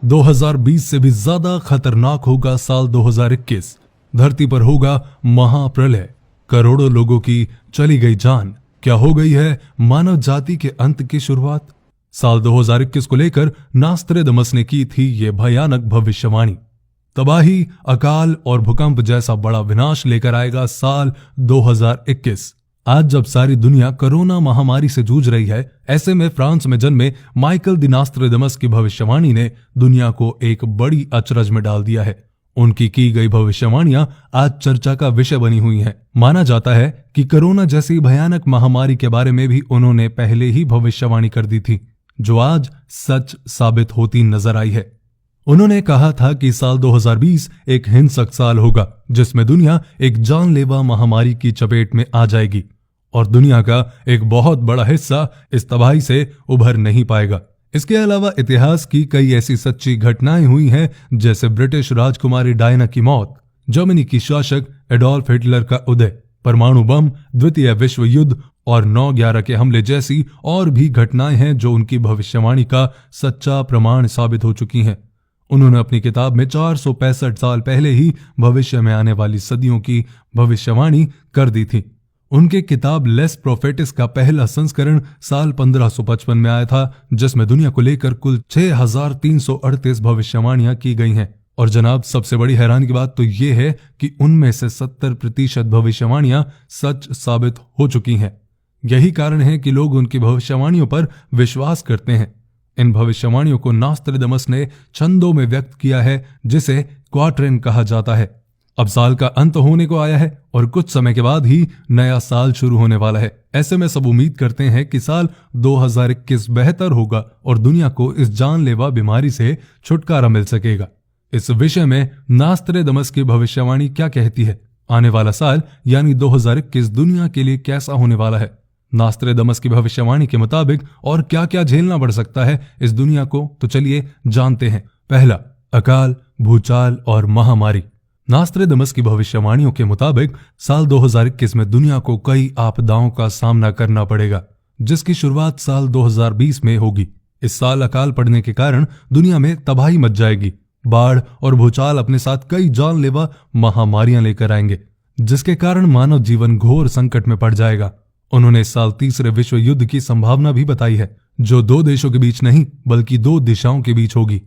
2020 से भी ज्यादा खतरनाक होगा साल 2021। धरती पर होगा महाप्रलय, करोड़ों लोगों की चली गई जान। क्या हो गई है मानव जाति के अंत की शुरुआत? साल 2021 को लेकर नास्ट्रेडमस ने की थी ये भयानक भविष्यवाणी। तबाही, अकाल और भूकंप जैसा बड़ा विनाश लेकर आएगा साल 2021। आज जब सारी दुनिया कोरोना महामारी से जूझ रही है, ऐसे में फ्रांस में जन्मे माइकल दी नास्ट्रेडमस की भविष्यवाणी ने दुनिया को एक बड़ी अचरज में डाल दिया है। उनकी की गई भविष्यवाणियां आज चर्चा का विषय बनी हुई हैं। माना जाता है कि कोरोना जैसी भयानक महामारी के बारे में भी उन्होंने पहले ही भविष्यवाणी कर दी थी, जो आज सच साबित होती नजर आई है। उन्होंने कहा था कि साल 2020 एक हिंसक साल होगा, जिसमें दुनिया एक जानलेवा महामारी की चपेट में आ जाएगी और दुनिया का एक बहुत बड़ा हिस्सा इस तबाही से उभर नहीं पाएगा। इसके अलावा इतिहास की कई ऐसी सच्ची घटनाएं हुई हैं, जैसे ब्रिटिश राजकुमारी डायना की मौत, जर्मनी की शासक एडोल्फ हिटलर का उदय, परमाणु बम, द्वितीय विश्व युद्ध और 9/11 के हमले जैसी और भी घटनाएं हैं जो उनकी भविष्यवाणी का सच्चा प्रमाण साबित हो चुकी हैं। उन्होंने अपनी किताब में 465 साल पहले ही भविष्य में आने वाली सदियों की भविष्यवाणी कर दी थी। उनके किताब लेस प्रोफेटिस का पहला संस्करण साल 1555 में आया था, जिसमें दुनिया को लेकर कुल 6338 भविष्यवाणियां की गई हैं। और जनाब, सबसे बड़ी हैरानी की बात तो ये है कि उनमें से 70% भविष्यवाणियां सच साबित हो चुकी हैं। यही कारण है कि लोग उनकी भविष्यवाणियों पर विश्वास करते हैं। इन भविष्यवाणियों को नास्ट्रेडमस ने छंदों में व्यक्त किया है, जिसे क्वाट्रेन कहा जाता है। अब साल का अंत होने को आया है और कुछ समय के बाद ही नया साल शुरू होने वाला है। ऐसे में सब उम्मीद करते हैं कि साल 2021 बेहतर होगा और दुनिया को इस जानलेवा बीमारी से छुटकारा मिल सकेगा। इस विषय में नास्ट्रेडमस की भविष्यवाणी क्या कहती है? आने वाला साल यानी 2021 दुनिया के लिए कैसा होने वाला है? नास्ट्रेडमस की भविष्यवाणी के मुताबिक और क्या क्या झेलना पड़ सकता है इस दुनिया को, तो चलिए जानते हैं। पहला, अकाल, भूचाल और महामारी। नास्ट्रेडमस की भविष्यवाणियों के मुताबिक साल 2021 में दुनिया को कई आपदाओं का सामना करना पड़ेगा, जिसकी शुरुआत साल 2020 में होगी। इस साल अकाल पड़ने के कारण दुनिया में तबाही मच जाएगी। बाढ़ और भूचाल अपने साथ कई जानलेवा महामारियां लेकर आएंगे, जिसके कारण मानव जीवन घोर संकट में पड़ जाएगा। उन्होंने इस साल तीसरे विश्व युद्ध की संभावना भी बताई है, जो 2 देशों के बीच नहीं बल्कि 2 दिशाओं के बीच होगी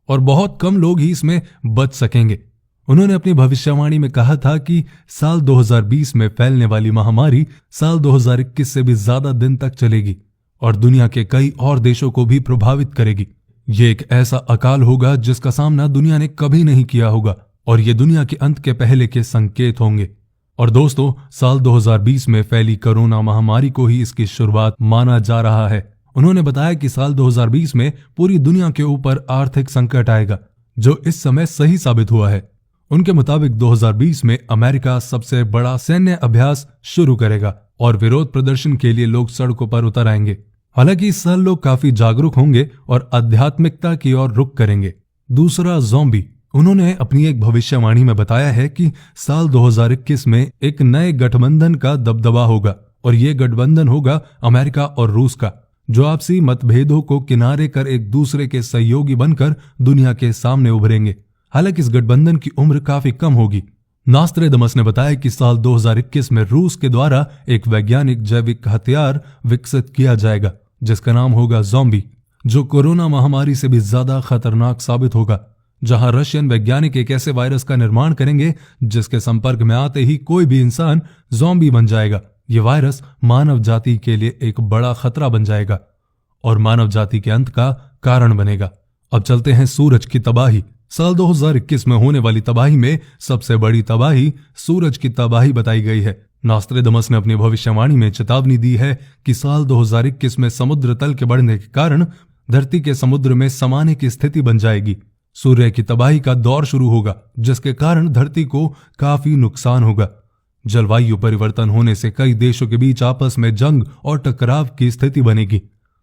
और बहुत कम लोग ही इसमें बच सकेंगे। उन्होंने अपनी भविष्यवाणी में कहा था कि साल 2020 में फैलने वाली महामारी साल 2021 से भी ज्यादा दिन तक चलेगी और दुनिया के कई और देशों को भी प्रभावित करेगी। ये एक ऐसा अकाल होगा जिसका सामना दुनिया ने कभी नहीं किया होगा और ये दुनिया के अंत के पहले के संकेत होंगे। और दोस्तों, साल 2020 में फैली कोरोना महामारी को ही इसकी शुरुआत माना जा रहा है। उन्होंने बताया कि साल 2020 में पूरी दुनिया के ऊपर आर्थिक संकट आएगा, जो इस समय सही साबित हुआ है। उनके मुताबिक 2020 में अमेरिका सबसे बड़ा सैन्य अभ्यास शुरू करेगा और विरोध प्रदर्शन के लिए लोग सड़कों पर उतर आएंगे। हालांकि इस साल लोग काफी जागरूक होंगे और आध्यात्मिकता की ओर रुख करेंगे। दूसरा, ज़ॉम्बी। उन्होंने अपनी एक भविष्यवाणी में बताया है कि साल 2021 में एक नए गठबंधन का दबदबा होगा और ये गठबंधन होगा अमेरिका और रूस का, जो आपसी मतभेदों को किनारे कर एक दूसरे के सहयोगी बनकर दुनिया के सामने उभरेंगे। हालांकि इस गठबंधन की उम्र काफी कम होगी। नास्ट्रेडमस ने बताया कि साल 2021 में रूस के द्वारा एक वैज्ञानिक जैविक हथियार विकसित किया जाएगा, जिसका नाम होगा ज़ॉम्बी, जो कोरोना महामारी से भी ज्यादा खतरनाक साबित होगा। जहां रशियन वैज्ञानिक एक ऐसे वायरस का निर्माण करेंगे जिसके संपर्क में आते ही कोई भी इंसान ज़ॉम्बी बन जाएगा। ये वायरस मानव जाति के लिए एक बड़ा खतरा बन जाएगा और मानव जाति के अंत का कारण बनेगा। अब चलते हैं सूरज की तबाही। साल 2021 में होने वाली तबाही में सबसे बड़ी तबाही सूरज की तबाही बताई गई है। नास्ट्रेडमस ने अपनी भविष्यवाणी में चेतावनी दी है कि साल 2021 में समुद्र तल के बढ़ने के कारण धरती के समुद्र में समाने की स्थिति बन जाएगी। सूर्य की तबाही का दौर शुरू होगा, जिसके कारण धरती को काफी नुकसान होगा। जलवायु परिवर्तन होने से कई देशों के बीच आपस में जंग और टकराव की स्थिति बनेगी।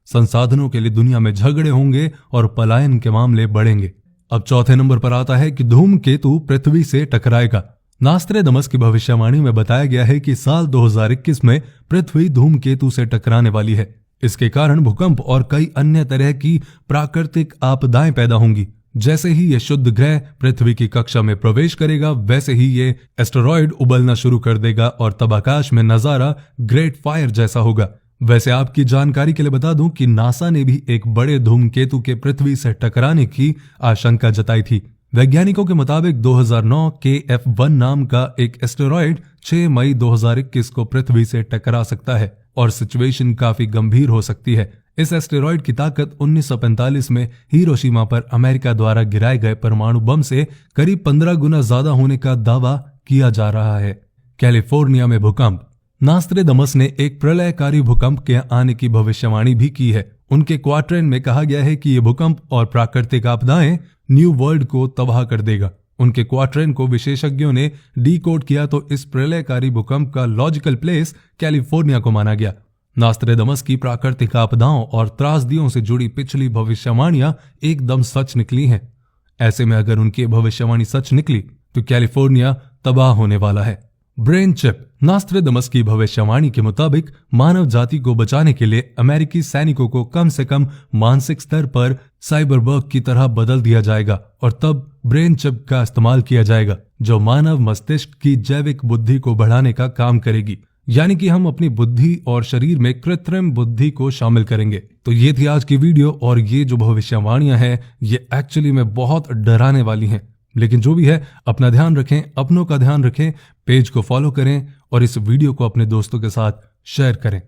संसाधनों के लिए दुनिया में झगड़े होंगे और पलायन के मामले बढ़ेंगे। अब चौथे नंबर पर आता है कि धूमकेतु पृथ्वी से टकराएगा। नास्ट्रेडमस की भविष्यवाणी में बताया गया है कि साल 2021 में पृथ्वी धूमकेतु से टकराने वाली है। इसके कारण भूकंप और कई अन्य तरह की प्राकृतिक आपदाएं पैदा होंगी, जैसे ही ये शुद्ध ग्रह पृथ्वी की कक्षा में प्रवेश करेगा वैसे ही ये एस्टेरॉयड उबलना शुरू कर देगा और तब आकाश में नजारा ग्रेट फायर जैसा होगा। वैसे आपकी जानकारी के लिए बता दूं कि नासा ने भी एक बड़े धूमकेतु के पृथ्वी से टकराने की आशंका जताई थी। वैज्ञानिकों के मुताबिक 2009 KF1 नाम का एक एस्टेरॉयड 6 मई 2021 को पृथ्वी से टकरा सकता है और सिचुएशन काफी गंभीर हो सकती है। इस एस्टेरॉयड की ताकत 1945 में हिरोशिमा पर अमेरिका द्वारा गिराए गए परमाणु बम से करीब 15 गुना ज्यादा होने का दावा किया जा रहा है। कैलिफोर्निया में भूकंप। नास्ट्रेडमस ने एक प्रलयकारी भूकंप के आने की भविष्यवाणी भी की है। उनके क्वाड्रेंट में कहा गया है कि ये भूकंप और प्राकृतिक आपदाएं न्यू वर्ल्ड को तबाह कर देगा। उनके क्वाड्रेंट को विशेषज्ञों ने डिकोड किया तो इस प्रलयकारी भूकंप का लॉजिकल प्लेस कैलिफोर्निया को माना गया। नास्ट्रेडमस की प्राकृतिक आपदाओं और त्रासदियों से जुड़ी पिछली भविष्यवाणियां एकदम सच निकली हैं। ऐसे में अगर उनकी भविष्यवाणी सच निकली तो कैलिफोर्निया तबाह होने वाला है। Brain chip. नास्ट्रेडमस की भविष्यवाणी के मुताबिक मानव जाति को बचाने के लिए अमेरिकी सैनिकों को कम से कम मानसिक स्तर पर साइबरबर्ग की तरह बदल दिया जाएगा और तब ब्रेन चिप का इस्तेमाल किया जाएगा जो मानव मस्तिष्क की जैविक बुद्धि को बढ़ाने का काम करेगी। यानी कि हम अपनी बुद्धि और शरीर में कृत्रिम बुद्धि को शामिल करेंगे। तो ये थी आज की वीडियो और ये जो भविष्यवाणियां हैं ये एक्चुअली में बहुत डराने वाली हैं। लेकिन जो भी है अपना ध्यान रखें, अपनों का ध्यान रखें, पेज को फॉलो करें और इस वीडियो को अपने दोस्तों के साथ शेयर करें।